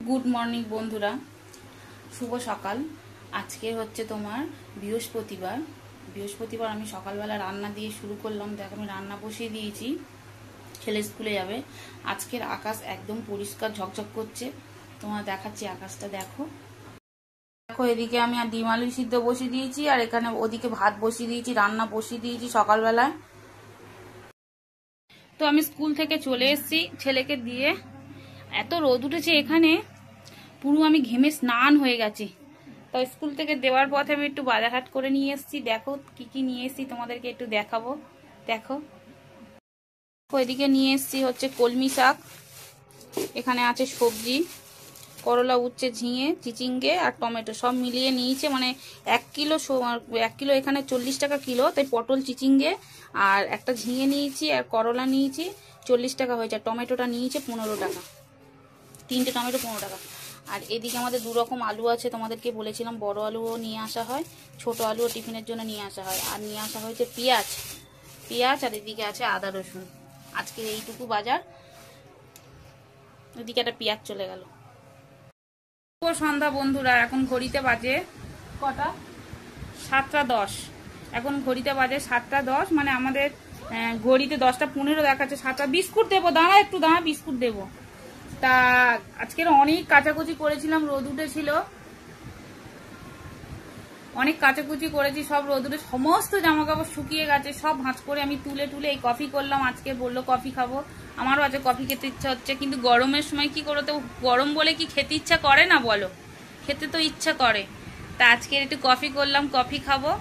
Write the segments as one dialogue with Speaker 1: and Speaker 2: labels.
Speaker 1: Good morning বন্ধুরা, শুভ সকাল। আজকে হচ্ছে তোমার বৃহস্পতিবার। আমি সকালবেলা রান্না দিয়ে শুরু করলাম। দেখো আমি রান্না বসিয়ে দিয়েছি, ছেলে স্কুলে যাবে। আজকের আকাশ একদম পরিষ্কার ঝকঝক করছে, তোমার দেখাচ্ছি আকাশটা। দেখো এদিকে আমি আর ডিম আলু সিদ্ধ বসিয়ে দিয়েছি, আর এখানে ওদিকে ভাত বসিয়ে দিয়েছি, রান্না বসিয়ে দিয়েছি সকালবেলায়। তো আমি স্কুল থেকে চলে এসেছি ছেলেকে দিয়ে। এত রোদ উঠেছে এখানে, পুরো আমি ঘেমে স্নান হয়ে গেছি। তো স্কুল থেকে দেওয়ার পথে আমি একটু বাজারহাট করে নিয়ে এসেছি। দেখো কি কি নিয়ে এসেছি তোমাদেরকে একটু দেখাবো। দেখো এদিকে নিয়ে এসেছি হচ্ছে কলমি শাক, এখানে আছে সবজি, করলা, উচ্ছে, ঝিঙে, চিচিঙ্গে আর টমেটো সব মিলিয়ে নিয়েছে। মানে 1 কিলো এখানে 40 টাকা কিলো। তাই পটল, চিচিঙ্গে আর একটা ঝিঙে নিয়েছি, আর করলা নিয়েছি 40 টাকা হয়েছে। টমেটোটা নিয়েছে 15 টাকা, 3টে টমেটো 15 টাকা। আর এদিকে আমাদের 2 রকম আলু আছে, তোমাদেরকে বলেছিলাম। বড় আলুও নিয়ে আসা হয়, ছোট আলুও টিফিনের জন্য নিয়ে আসা হয়। আর নিয়ে আসা হয়েছে পেঁয়াজ, আর এদিকে আছে আদা রসুন। আজকে এইটুকু বাজার। এদিকে একটা পেঁয়াজ চলে গেল। সন্ধ্যা বন্ধুরা, এখন ঘড়িতে বাজে কটা? 7টা 10। এখন ঘড়িতে বাজে 7টা 10, মানে আমাদের ঘড়িতে 10টা 15 দেখাচ্ছে। 7টা। বিস্কুট দেবো, দাঁড়া একটু দাঁড়া, বিস্কুট দেবো। তা আজকের অনেক কাচাকুচি করেছিলাম, রোদ উঠেছিল, অনেক কাচাকুচি করেছি। সব রোদ উঠে সমস্ত জামা কাপড় শুকিয়ে গেছে, সব ভাঁজ করে আমি তুলে এই কফি করলাম। আজকে বললো কফি খাবো, আমারও আজকে কফি খেতে ইচ্ছা হচ্ছে। কিন্তু গরমের সময় কি করো, তো গরম বলে কি খেতে ইচ্ছা করে না বলো? খেতে তো ইচ্ছা করে। তা আজকে একটু কফি করলাম, কফি খাবো।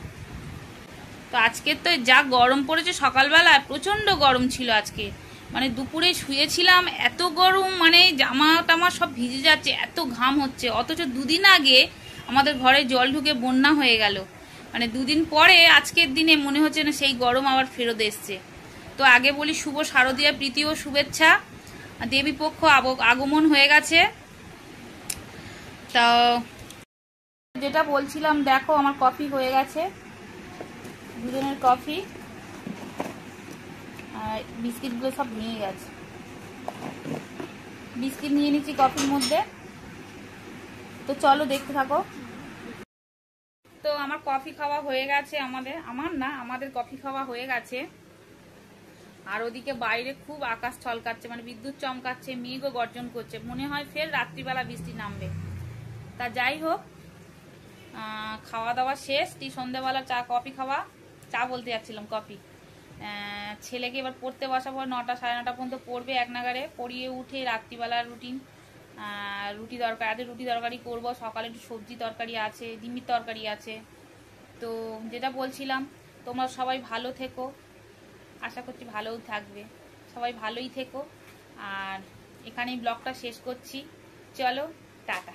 Speaker 1: তো আজকে তো যা গরম পড়েছে, সকালবেলা প্রচন্ড গরম ছিল আজকে। মানে দুপুরে শুয়েছিলাম, এত গরম, মানে জামা টামা সব ভিজে যাচ্ছে, এত ঘাম হচ্ছে। অথচ 2 দিন আগে আমাদের ঘরে জল ঢুকে বন্যা হয়ে গেল। মানে 2 দিন পরে আজকের দিনে মনে হচ্ছে না সেই গরম আবার ফেরত এসছে। তো আগে বলি শুভ শারদীয়া প্রীতি ও শুভেচ্ছা। দেবী পক্ষ আগমন হয়ে গেছে। তা যেটা বলছিলাম, দেখো আমার কফি হয়ে গেছে, দুজনের কফি। বিস্কিটগুলো সব নিয়ে গেছে, বিস্কিট নিয়ে নিচ্ছি কফির মধ্যে। তো চলো দেখতে থাকো। তো আমার কফি খাওয়া হয়ে গেছে, আমাদের কফি খাওয়া হয়ে গেছে। আর ওদিকে বাইরে খুব আকাশ ছলকাচ্ছে, মানে বিদ্যুৎ চমকাচ্ছে, মেঘও গর্জন করছে। মনে হয় ফের রাত্রিবেলা বৃষ্টি নামবে। তা যাই হোক, খাওয়া দাওয়া শেষ। সন্ধ্যাবেলা চা বলতে যাচ্ছিলাম, কফি। ছেলেকে এবার পড়তে বসাবো, 9টা 9:30 পর্যন্ত পড়বে এক নাগারে। পড়িয়ে উঠে রাত্রিবেলার রুটিন, রুটি তরকারি করবো। সকালে একটু সবজি তরকারি আছে, ডিমের তরকারি আছে। তো যেটা বলছিলাম, তোমরা সবাই ভালো থেকো, আশা করছি ভালোও থাকবে। সবাই ভালোই থেকো। আর এখানেই ব্লগটা শেষ করছি। চলো, টাটা।